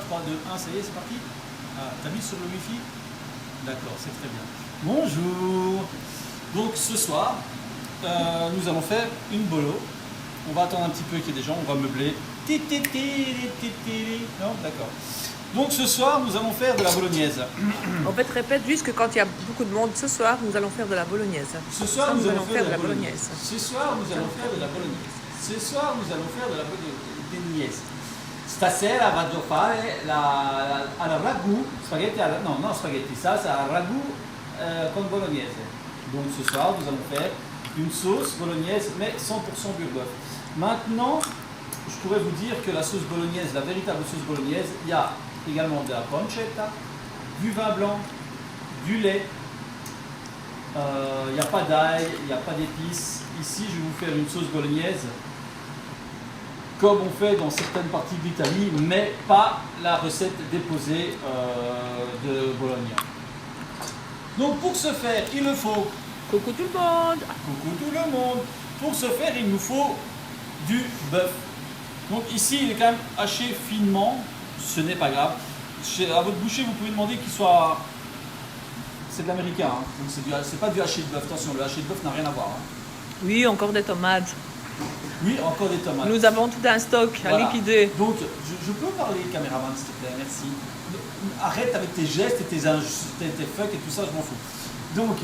3, 2, 1, ça y est, c'est parti. Ah, t'as mis sur le Wi-Fi? D'accord, c'est très bien. Bonjour. Donc ce soir, nous allons faire une bolo. On va attendre un petit peu qu'il y ait des gens, on va meubler. Non, d'accord. Donc ce soir, nous allons faire de la bolognaise. En fait, répète juste que quand il y a beaucoup de monde, ce soir, nous allons faire de la bolognaise. Ce soir, nous allons faire de la bolognaise. Ce soir, nous allons faire de la bolognaise. Ce soir, nous allons faire de la bolognaise. Stasera vado a fare alla ragù, spaghetti alla, no, non spaghetti, salsa al ragù con bolognese. Donc ce soir, nous allons faire une sauce bolognaise, mais 100% bœuf. Maintenant, je pourrais vous dire que la sauce bolognaise, la véritable sauce bolognaise, il y a également de la pancetta, du vin blanc, du lait, il n'y a pas d'ail, il n'y a pas d'épices. Ici, je vais vous faire une sauce bolognaise comme on fait dans certaines parties d'Italie, mais pas la recette déposée de Bologna. Donc pour ce faire, il me faut... Coucou tout le monde. Coucou tout le monde. Pour ce faire, il nous faut du bœuf. Donc ici, il est quand même haché finement. Ce n'est pas grave. À votre boucher, vous pouvez demander qu'il soit... C'est de l'américain, hein. Donc c'est pas du haché de bœuf. Attention, le haché de bœuf n'a rien à voir. Hein. Oui, encore des tomates. Oui, encore des tomates. Nous avons tout un stock à liquider. Donc, je peux parler, caméraman, s'il te plaît, merci. Arrête avec tes gestes et tes fuck et tout ça, je m'en fous. Donc,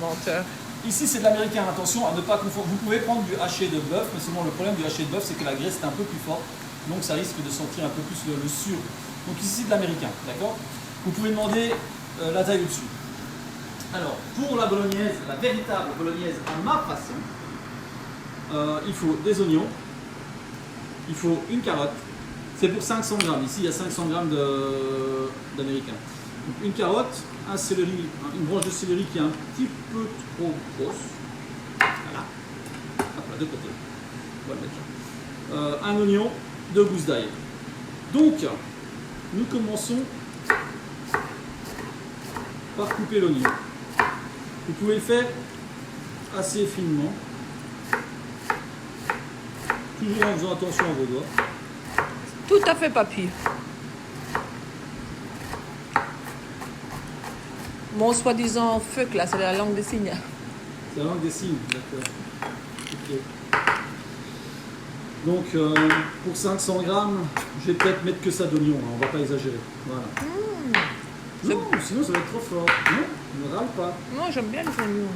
menteur. Ici, c'est de l'américain. Attention à ne pas confondre. Vous pouvez prendre du haché de bœuf, mais seulement le problème du haché de bœuf, c'est que la graisse est un peu plus forte. Donc, ça risque de sentir un peu plus le sur. Donc, ici, c'est de l'américain, d'accord? Vous pouvez demander la taille au-dessus. Alors, pour la bolognaise, la véritable bolognaise à ma façon, il faut des oignons, il faut une carotte, c'est pour 500 grammes, ici il y a 500 grammes d'américain. Une carotte, un céleri, une branche de céleri qui est un petit peu trop grosse, voilà, hop là, de côté, on va le mettre là. Un oignon, 2 gousses d'ail. Donc, nous commençons par couper l'oignon. Vous pouvez le faire assez finement. Toujours en faisant attention à vos doigts. Tout à fait, papy. Mon soi-disant fuck, là, c'est la langue des signes. C'est la langue des signes, d'accord. Okay. Donc, pour 500 grammes, je vais peut-être mettre que ça d'oignon, hein, on va pas exagérer. Voilà. Non, sinon ça va être trop fort. Non, ne râle pas. Non, j'aime bien les oignons.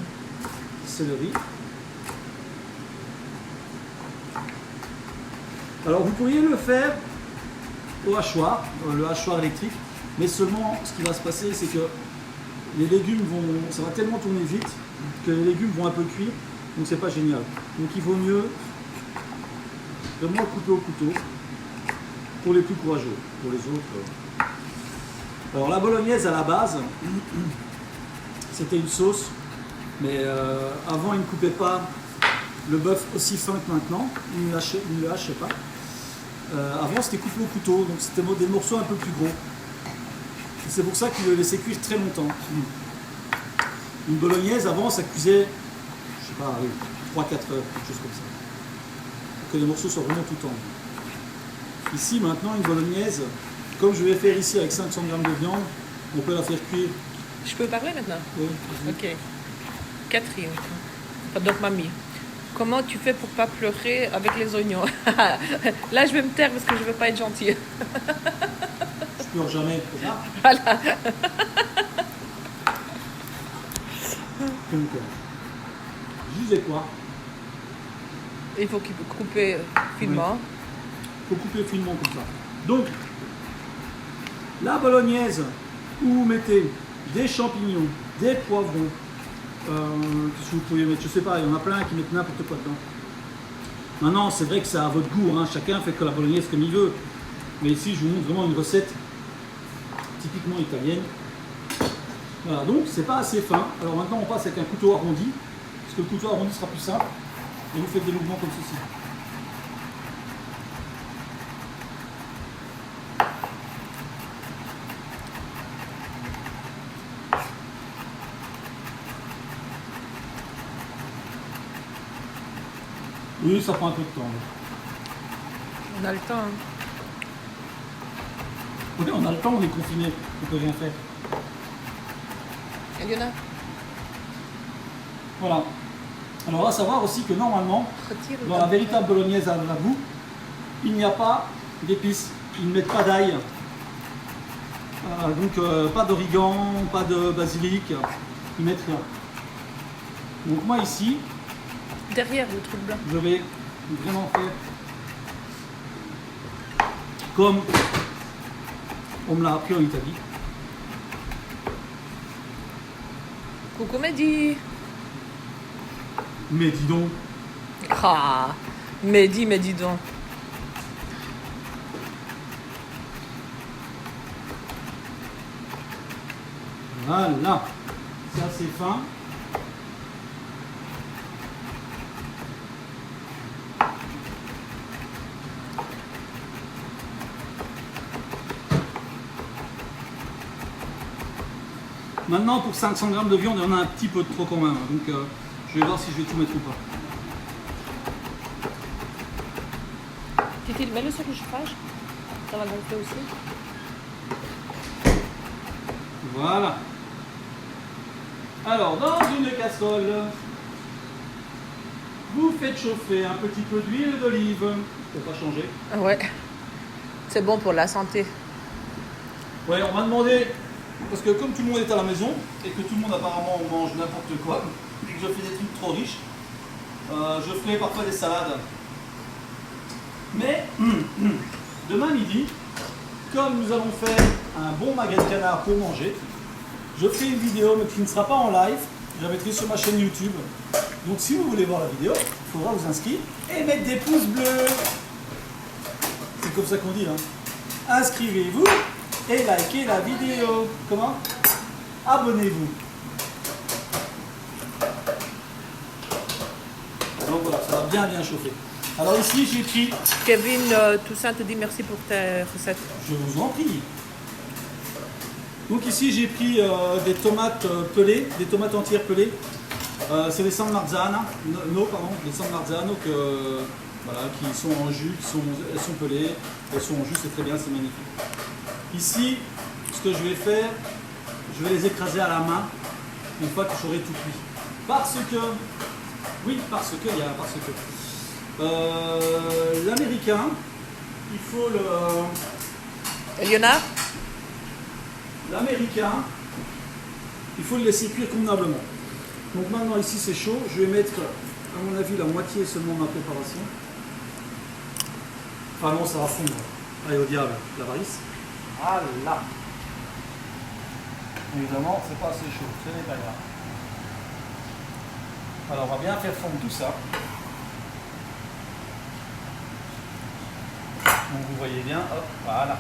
Céleri. Alors vous pourriez le faire au hachoir, le hachoir électrique, mais seulement ce qui va se passer, c'est que les légumes ça va tellement tourner vite que les légumes vont un peu cuire, donc c'est pas génial. Donc il vaut mieux vraiment le couper au couteau pour les plus courageux. Pour les autres. Alors la bolognaise à la base, c'était une sauce, mais avant ils ne coupaient pas le bœuf aussi fin que maintenant, ils ne le hachaient pas. Avant c'était coupé au couteau, donc c'était des morceaux un peu plus gros. C'est pour ça qu'ils le laissaient cuire très longtemps. Une bolognaise avant ça cuisait, je sais pas, 3-4 heures, quelque chose comme ça. Pour que les morceaux soient vraiment tout tendres. Ici maintenant une bolognaise, comme je vais faire ici avec 500 grammes de viande, on peut la faire cuire. Je peux parler maintenant? Oui. Ok. Catherine, donc mamie. Comment tu fais pour pas pleurer avec les oignons? Là, je vais me taire parce que je veux pas être gentille. Je pleure jamais. Voilà. Donc, je disais quoi? Il faut qu'il couper finement. Il faut couper finement comme ça. Donc, la bolognaise, où vous mettez des champignons, des poivrons, qu'est-ce que vous pouvez mettre? Je sais pas, il y en a plein qui mettent n'importe quoi dedans. Maintenant, c'est vrai que c'est à votre goût, hein. Chacun fait que la bolognaise comme il veut. Mais ici, je vous montre vraiment une recette typiquement italienne. Voilà, donc c'est pas assez fin. Alors maintenant, on passe avec un couteau arrondi, parce que le couteau arrondi sera plus simple. Et vous faites des mouvements comme ceci. Oui, ça prend un peu de temps. On a le temps. Hein. Oui, on a le temps, on est confiné, on peut rien faire. Il y en a. Voilà. Alors, à savoir aussi que normalement, Retire dans la véritable bolognaise à la boue, il n'y a pas d'épices. Ils ne mettent pas d'ail. Donc, pas d'origan, pas de basilic. Ils mettent rien. Donc, moi ici, Derrière le truc blanc. je vais vraiment faire comme on me l'a appris en Italie. Coucou Mehdi. Mais dis donc, Ah, Mehdi, mais dis donc. voilà, c'est assez fin. Maintenant, pour 500 grammes de viande, il y en a un petit peu de trop quand même. Donc, je vais voir si je vais tout mettre ou pas. Titi, mets-le sur le chauffage. Ça va gonfler aussi. Voilà. Alors, dans une casserole, vous faites chauffer un petit peu d'huile d'olive. Pour pas changer. Ouais. C'est bon pour la santé. Ouais, on m'a demandé, parce que comme tout le monde est à la maison, et que tout le monde apparemment mange n'importe quoi, et que je fais des trucs trop riches, je ferai parfois des salades. Mais, demain midi, comme nous allons faire un bon magret de canard pour manger, je ferai une vidéo, mais qui ne sera pas en live, je la mettrai sur ma chaîne YouTube. Donc si vous voulez voir la vidéo, il faudra vous inscrire et mettre des pouces bleus. C'est comme ça qu'on dit, hein. Inscrivez-vous et likez la vidéo. Comment? Abonnez-vous. Donc voilà, ça va bien chauffer. Alors ici j'ai pris, Kevin Toussaint te dit merci pour tes recettes. je vous en prie. Donc ici j'ai pris des tomates pelées, des tomates entières pelées. C'est des San Marzano, des San Marzano voilà, qui sont en jus, elles sont pelées, elles sont en jus, c'est très bien, c'est magnifique. Ici, ce que je vais faire, je vais les écraser à la main une fois que j'aurai tout cuit. Parce que l'américain, il faut l'américain, il faut le laisser cuire convenablement. Donc maintenant ici c'est chaud, je vais mettre à mon avis la moitié seulement de ma préparation. Enfin non, ça va fondre. Allez au diable, l'avarice. Ah là. Évidemment, c'est pas assez chaud, ce n'est pas grave. Alors on va bien faire fondre tout ça. Donc vous voyez bien, hop, voilà.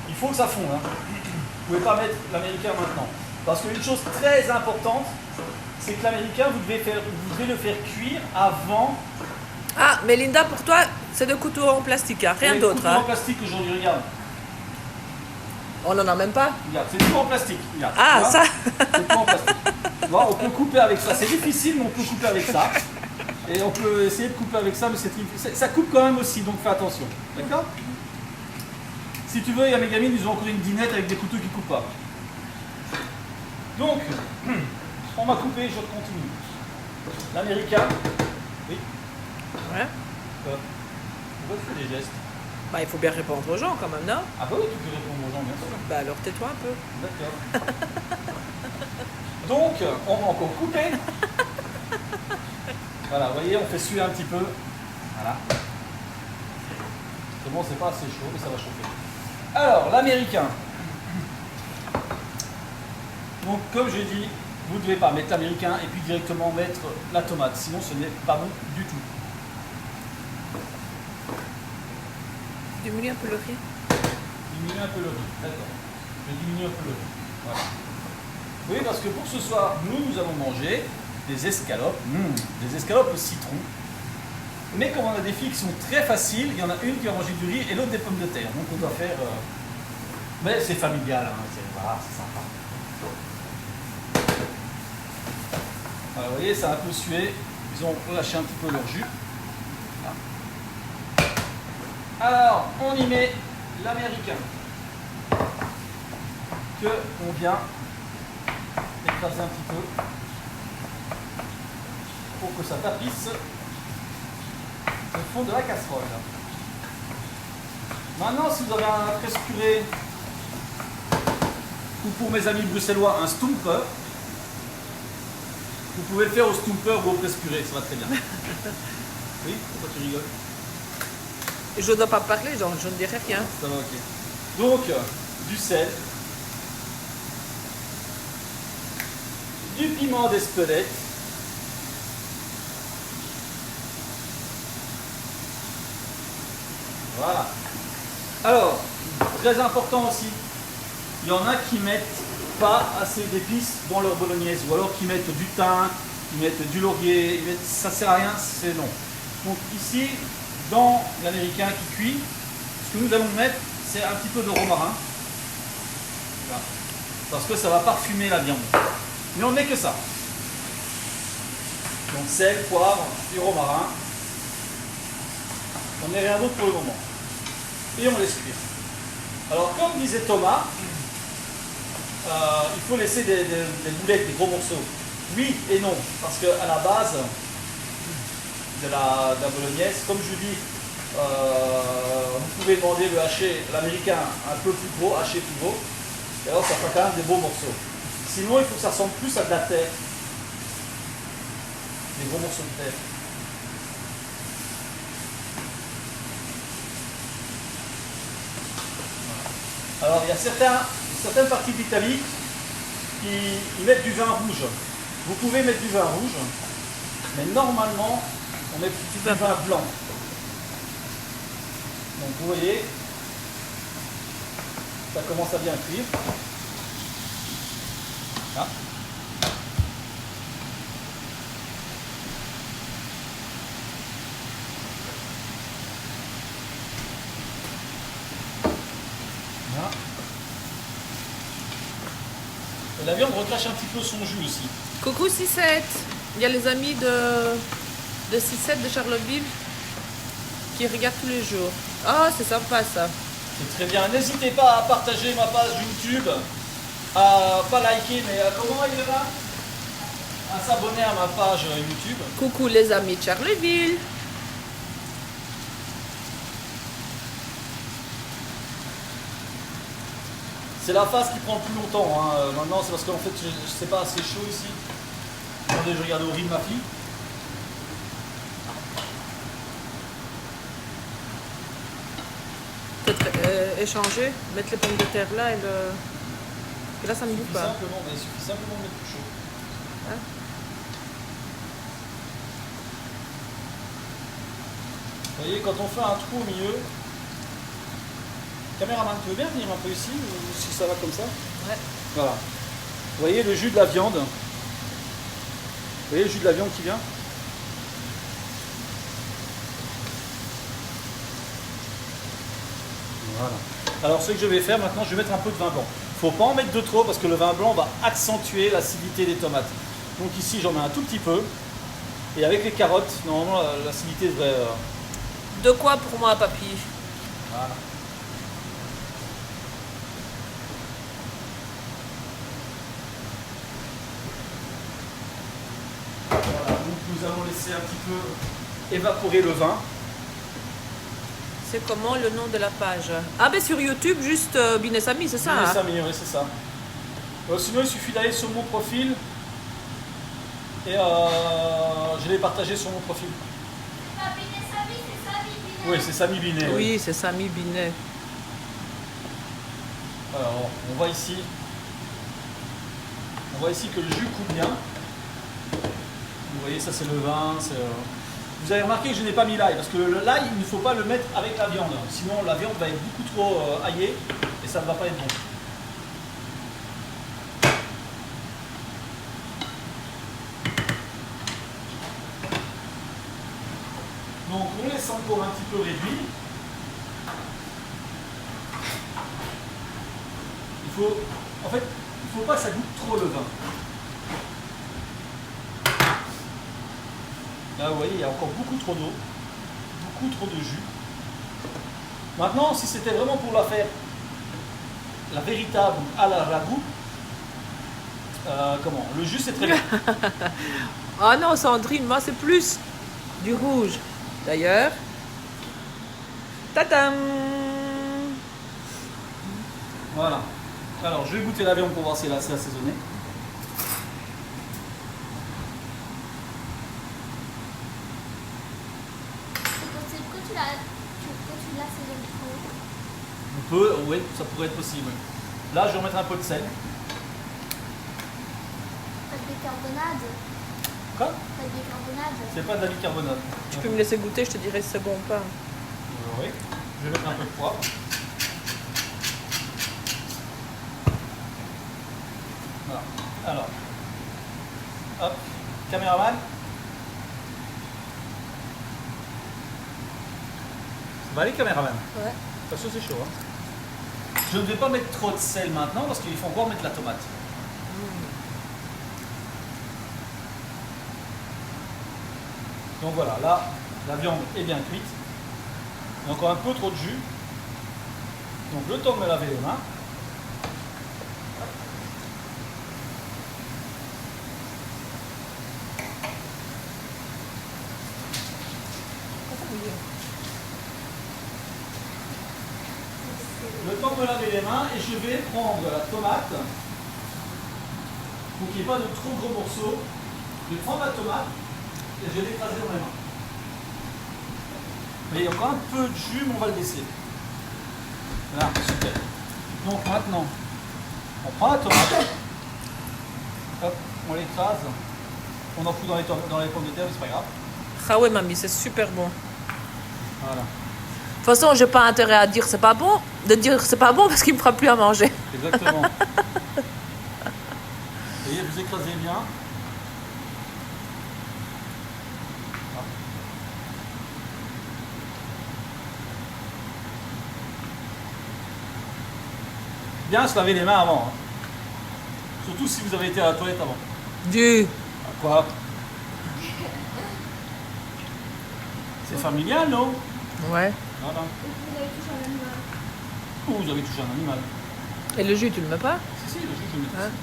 Il faut que ça fonde, hein. Vous ne pouvez pas mettre l'américain maintenant. Parce qu'une chose très importante, c'est que l'américain, vous devez le faire cuire avant. Ah, mais Linda, pour toi, c'est de couteaux en plastique, hein, rien d'autre. En plastique aujourd'hui, regarde. On n'en a même pas. Regarde, c'est tout en plastique. Regarde, Ah, ça. c'est tout en plastique. Voilà, on peut couper avec ça. C'est difficile, mais on peut couper avec ça. Et on peut essayer de couper avec ça, mais ça coupe quand même aussi, donc fais attention. D'accord? Si tu veux, il y a mes gamines, ils ont encore une dinette avec des couteaux qui ne coupent pas. Donc, on m'a coupé, je continue. L'américain. Oui. Ouais. Pourquoi tu fais des gestes? Bah, il faut bien répondre aux gens quand même, non? Ah bah oui, tu peux répondre aux gens, bien sûr. Bah alors tais-toi un peu. D'accord. Donc, on va encore couper. Voilà, vous voyez, on fait suer un petit peu. Voilà. C'est bon, c'est pas assez chaud, mais ça va chauffer. Alors, l'américain. Donc, comme j'ai dit, vous ne devez pas mettre l'américain et puis directement mettre la tomate, sinon ce n'est pas bon du tout. Diminue un peu le riz. Diminuer un peu le riz, d'accord. Je diminue un peu le riz. Voilà. Oui, parce que pour ce soir, nous allons manger des escalopes au citron. Mais comme on a des filles qui sont très faciles, il y en a une qui va manger du riz et l'autre des pommes de terre. Donc on doit faire. Mais c'est familial, hein, voilà, c'est sympa. Voilà, vous voyez, ça a un peu sué. Ils ont relâché un petit peu leur jus. Voilà. Alors, on y met l'américain que on vient écraser un petit peu pour que ça tapisse le fond de la casserole. Maintenant, si vous avez un presse purée ou pour mes amis bruxellois un stumper, vous pouvez le faire au stumper ou au presse purée, ça va très bien. Oui, pourquoi tu rigoles? Je ne dois pas parler, genre, je ne dirai rien. Ça va, ok. Donc, du sel, du piment d'Espelette, voilà. Alors, très important aussi, il y en a qui mettent pas assez d'épices dans leur bolognaise, ou alors qui mettent du thym, ils mettent du laurier, ça sert à rien, c'est non. Donc ici, dans l'américain qui cuit, ce que nous allons mettre, c'est un petit peu de romarin. Voilà. Parce que ça va parfumer la viande. Mais on ne met que ça. Donc sel, poivre et romarin. On ne met rien d'autre pour le moment. Et on laisse cuire. Alors comme disait Thomas, il faut laisser des boulettes, des gros morceaux. Oui et non, parce qu'à la base de la bolognaise, comme je dis, vous pouvez demander le haché, l'américain un peu plus gros, haché plus gros, et alors ça fera quand même des beaux morceaux. Sinon, il faut que ça ressemble plus à de la terre, des gros morceaux de terre. Alors, il y a certaines parties d'Italie qui mettent du vin rouge. Vous pouvez mettre du vin rouge, mais normalement, on met du vin blanc. Donc, vous voyez, ça commence à bien cuire. Là. Voilà. Et la viande recrache un petit peu son jus aussi. Coucou 6-7. Il y a les amis de 6-7 de Charleville qui regardent tous les jours. Ah, c'est sympa ça. C'est très bien. N'hésitez pas à partager ma page YouTube, à pas liker, mais comment il va, à s'abonner à ma page YouTube. Coucou les amis de Charleville. C'est la phase qui prend plus longtemps. Hein. Maintenant, c'est parce qu'en fait, je sais pas, c'est chaud ici. Attendez, je regarde au riz de ma fille. Peut-être échanger, mettre les pommes de terre là et le. Et là, ça ne bouge pas. Simplement, mais il suffit simplement de mettre plus chaud. Hein? Vous voyez, quand on fait un trou au milieu, caméraman, tu veux bien venir un peu ici, ou si ça va comme ça? Ouais. Voilà. Vous voyez le jus de la viande? Vous voyez le jus de la viande qui vient? Voilà. Alors ce que je vais faire maintenant, je vais mettre un peu de vin blanc. Il ne faut pas en mettre de trop parce que le vin blanc va accentuer l'acidité des tomates. Donc ici j'en mets un tout petit peu. Et avec les carottes, normalement l'acidité devrait... De quoi pour moi, papy? Voilà. Voilà, donc nous allons laisser un petit peu évaporer le vin. C'est comment le nom de la page? Ah ben sur YouTube, juste Binesami, c'est ça? Ça, oui, c'est ça. Sinon, il suffit d'aller sur mon profil et je l'ai partagé sur mon profil. C'est pas Binet Samy, c'est Samy Binet. Oui, c'est Samy Binet. Oui, c'est Samy Binet. Alors, on voit ici que le jus coule bien. Vous voyez, ça c'est le vin. Vous avez remarqué que je n'ai pas mis l'ail, parce que l'ail, il ne faut pas le mettre avec la viande. Sinon, la viande va être beaucoup trop aillée et ça ne va pas être bon. Donc, on laisse encore un petit peu réduit. En fait, il ne faut pas que ça goûte trop le vin. Là, vous voyez, il y a encore beaucoup trop d'eau, beaucoup trop de jus. Maintenant, si c'était vraiment pour la faire, la véritable à la ragoût, comment? Le jus c'est très bien. Ah non, Sandrine, moi c'est plus du rouge. D'ailleurs, tadam! Voilà. Alors, je vais goûter la viande pour voir si elle est assez assaisonnée. C'est possible que tu l'assaisonnes trop. On peut, oui, ça pourrait être possible. Là, je vais remettre un peu de sel. Pas de bicarbonate. Quoi? Pas de bicarbonate. C'est pas de la bicarbonate. Tu peux me laisser goûter, je te dirai si c'est bon ou pas. Oui. Je vais mettre un peu de poivre. Voilà. Alors. Hop. Caméraman. Ça va aller, caméraman? Ouais. Attention, c'est chaud. Hein. Je ne vais pas mettre trop de sel maintenant parce qu'il faut encore mettre la tomate. Donc voilà, là, la viande est bien cuite. Il y a encore un peu trop de jus. Donc le temps de me laver les mains. Le temps de me laver les mains et je vais prendre la tomate. Pour qu'il n'y ait pas de trop gros morceaux. Je vais prendre la tomate et je vais l'écraser dans les mains. Mais il y a encore un peu de jus, mais on va le laisser. Voilà, super. Donc maintenant, on prend la tomate. Hop, on l'écrase. On en fout dans les pommes de terre, mais c'est pas grave. Ah ouais, mamie, c'est super bon. Voilà. De toute façon, j'ai pas intérêt à dire c'est pas bon, de dire c'est pas bon parce qu'il me fera plus à manger. Exactement. Et vous écrasez bien. Bien se laver les mains avant. Hein. Surtout si vous avez été à la toilette avant. Du. Quoi? C'est familial, non? Ouais. Voilà. Vous avez touché un animal. Ou vous avez touché un animal. Et le jus, tu le mets pas? Si, le jus, je le mets Hein? ici.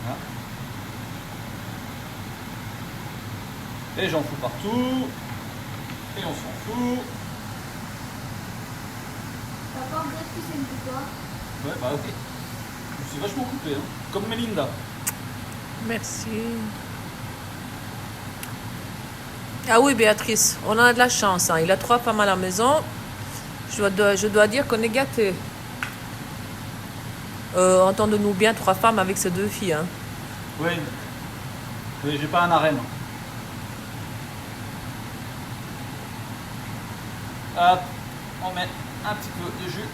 Voilà. Et j'en fous partout. Et on s'en fout. T'as pas encore de cuisine pour toi. Ouais, bah ok. Je me suis vachement coupé, hein. Comme Melinda. Merci. Ah oui, Béatrice, on a de la chance. Hein. Il a 3 femmes à la maison. Je dois dire qu'on est gâtés. Entendons-nous bien, 3 femmes avec ces 2 filles. Hein. Oui. Oui, j'ai pas un harem. Hop, on met un petit peu de jus.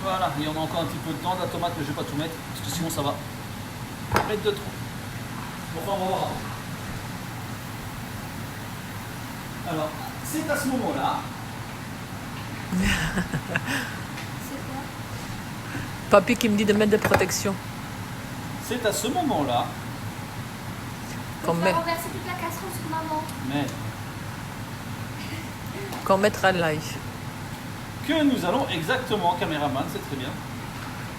Voilà, et on a encore un petit peu de temps de la tomate, mais je vais pas tout mettre, parce que sinon ça va mettre de trop. Enfin, on va voir. Alors, c'est à ce moment-là. C'est quoi? Papy qui me dit de mettre des protections. C'est à ce moment-là. Faut Qu'on met- faire renverser toute la casserole sur maman. Mais Qu'on mettra le live. que nous allons exactement, caméraman, c'est très bien.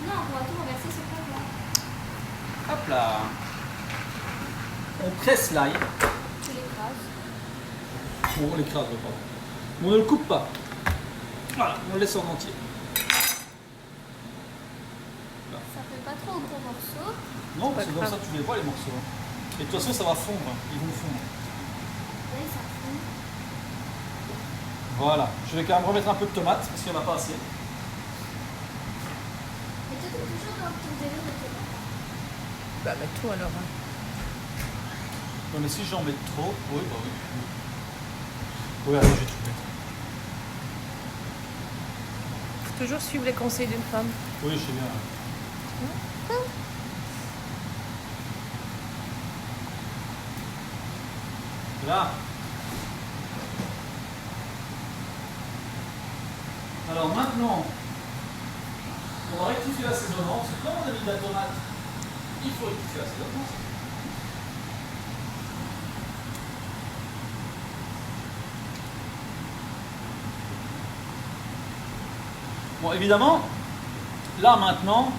Non, on va tout renverser sur papa. Hop là. On presse l'ail. Tu l'écrases. Bon, on l'écrase pas. On ne le coupe pas. Voilà, on le laisse en entier. Ça fait pas trop gros morceaux. Non, pas parce que comme grave. ça tu les vois les morceaux. Hein. Et de toute façon ça va fondre, ils vont fondre. Oui, ça fond. Voilà, je vais quand même remettre un peu de tomate parce qu'il n'y en a pas assez. Et toi, t'es toujours dans ton délire de tomate. Bah, mets tout alors. Hein. Ouais, mais si j'en mets trop, oui, bah oui. Oui, allez, je vais tout mettre. Faut toujours suivre les conseils d'une femme. Oui, je sais bien. Là. Alors maintenant, on va rectifier l'assaisonnement, parce que comme on a mis de la tomate, il faut rectifier l'assaisonnement. Bon, évidemment, là maintenant,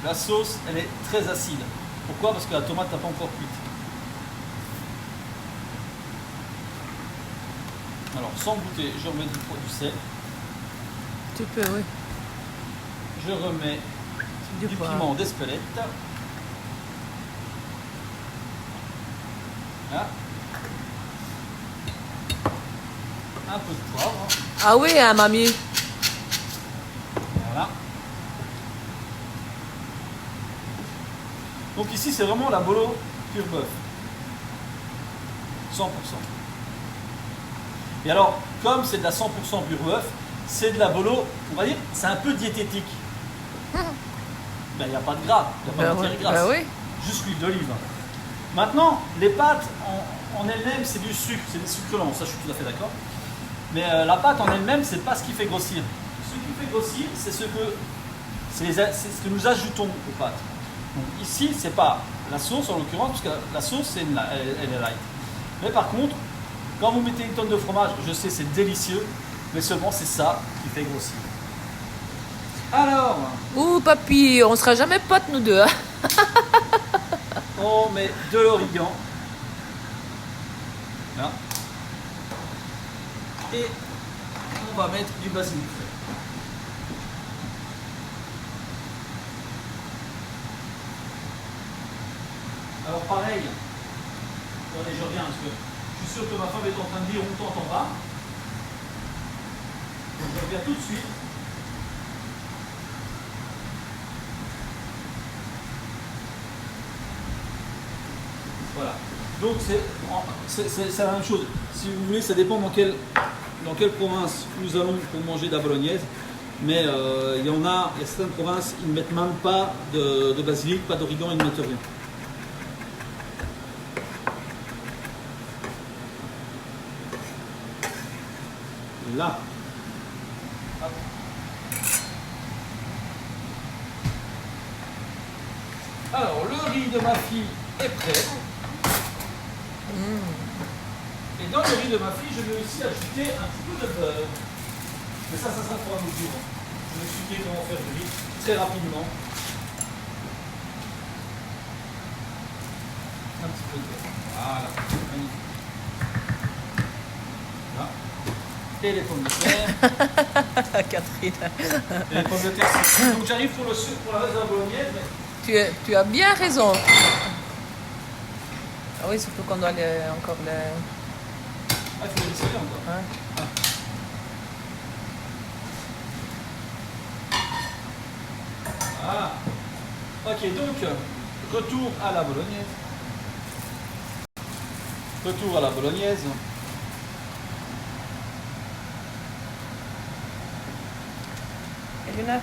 la sauce, elle est très acide. Pourquoi? Parce que la tomate n'a pas encore cuite. Alors, sans goûter, je remets du sel. Tu peux, oui. Je remets du poivre. piment d'Espelette. Là. Un peu de poivre. Ah oui, hein, mamie. Voilà. Donc ici, c'est vraiment la bolo pur bœuf. 100%. Et alors, comme c'est de la 100% pur bœuf, c'est de la bolo, on va dire, c'est un peu diététique. Ben, il n'y a pas de gras, il n'y a pas de matière grasse. oui. Juste l'huile d'olive. Maintenant, les pâtes en elles-mêmes, c'est du sucre, c'est des sucres lents, ça je suis tout à fait d'accord. Mais la pâte en elle-même, c'est pas ce qui fait grossir. Ce qui fait grossir, c'est ce que nous ajoutons aux pâtes. Donc ici, c'est pas la sauce en l'occurrence, parce que la sauce, elle est light. Mais par contre, quand vous mettez une tonne de fromage, je sais, c'est délicieux, mais seulement c'est ça qui fait grossir. Alors, Ouh, papy, on sera jamais potes, nous deux. Hein. on met de l'origan. Là. Et on va mettre du basilic. Alors pareil, attendez, je reviens parce que je suis sûr que ma femme est en train de dire on t'entend pas. Donc je reviens tout de suite. Voilà. Donc c'est la même chose. Si vous voulez, ça dépend dans quelle province nous allons pour manger de la bolognaise. Mais il y a certaines provinces, ils ne mettent même pas de basilic, pas d'origan, ils ne mettent rien. Là. Hop. Alors, le riz de ma fille est prêt. Et dans le riz de ma fille, je vais aussi ajouter un petit peu de beurre. Mais ça sera pour un autre jour. Je vais expliquer comment faire du riz très rapidement. Un petit peu de beurre. Voilà. Magnifique. Là. Et les pommes de terre. Catherine. Et les pommes de terre, c'est... Donc j'arrive pour la reste de la bolognaise. Mais... Tu as bien raison. Ah oui, surtout qu'on doit encore les... Ah, il faut les serrer encore. Hein? Voilà. Ok, donc, retour à la bolognaise. Retour à la bolognaise. Elina,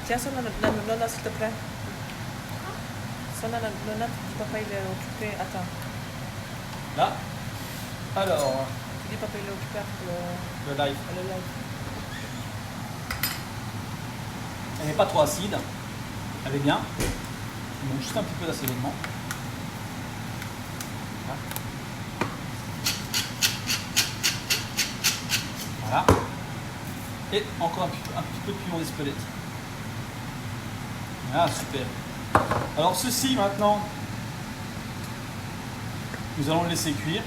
tiens, sonne la nonna, s'il te plaît. Sonne la nonna, papa il est occupé. Attends. Là. Alors, Tu dis papa il est occupé avec le live. le live. Elle n'est pas trop acide. Elle est bien. Il manque juste un petit peu d'assaisonnement. Voilà. Et encore un petit peu de piment d'Espelette. Ah, super. Alors ceci maintenant, nous allons le laisser cuire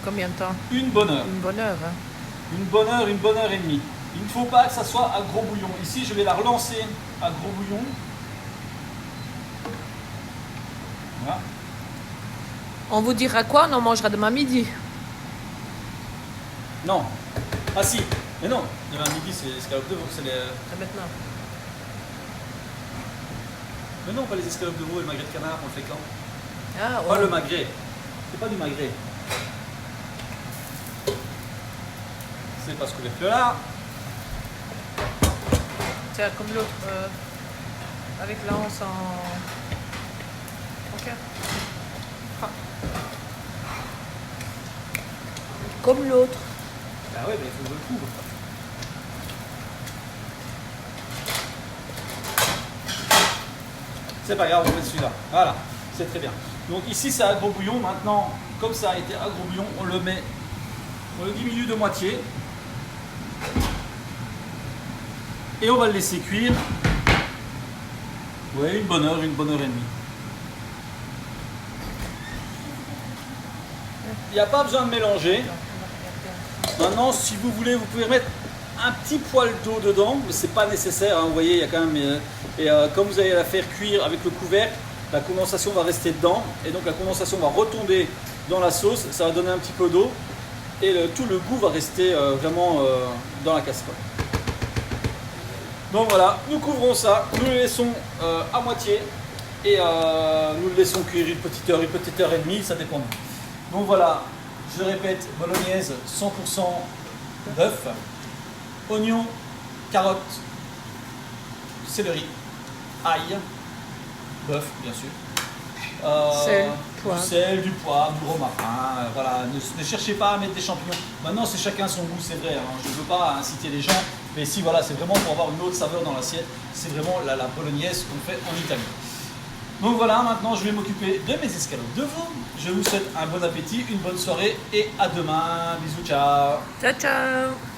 Combien de temps? une bonne heure. Une bonne heure. Hein? Une bonne heure et demie. Il ne faut pas que ça soit à gros bouillon. Ici, je vais la relancer à gros bouillon. Voilà. On vous dira quoi? On en mangera demain midi. Non. Ah si. Mais non. Demain midi, c'est les escalopes de veau. C'est les... Et maintenant? Mais non, pas les escalopes de veau et le magret de canard, on le fait quand? Ah, Pas ouais. le magret. C'est pas du magret. C'est pas ce couverture-là. Tiens, comme l'autre, avec l'anse en... Ok. Ah. Comme l'autre. Bah ouais, mais il faut que je le couvre. C'est pas grave, on met celui-là. Voilà, c'est très bien. Donc ici c'est à gros bouillon. Maintenant, comme ça a été à gros bouillon, on le diminue de moitié. Et on va le laisser cuire. Ouais, une bonne heure et demie. Il n'y a pas besoin de mélanger. Maintenant, si vous voulez, vous pouvez mettre un petit poil d'eau dedans, mais c'est pas nécessaire. Hein, vous voyez, il y a quand même. Comme vous allez la faire cuire avec le couvercle, la condensation va rester dedans, et donc la condensation va retomber dans la sauce. Ça va donner un petit peu d'eau, et tout le goût va rester vraiment dans la casserole. Donc voilà, nous couvrons ça, nous le laissons à moitié, et nous le laissons cuire une petite heure et demie, ça dépend. Donc voilà, je répète, bolognaise 100% bœuf, oignons, carottes, céleri, ail, bœuf bien sûr, Sel, poivre. du sel, du poivre, du romarin, voilà, ne cherchez pas à mettre des champignons. Maintenant c'est chacun son goût, c'est vrai, hein. Je ne veux pas inciter les gens, mais si voilà, c'est vraiment pour avoir une autre saveur dans l'assiette, c'est vraiment la bolognaise qu'on fait en Italie. Donc voilà, maintenant je vais m'occuper de mes escalopes de veau. Je vous souhaite un bon appétit, une bonne soirée et à demain. Bisous, ciao. Ciao, ciao.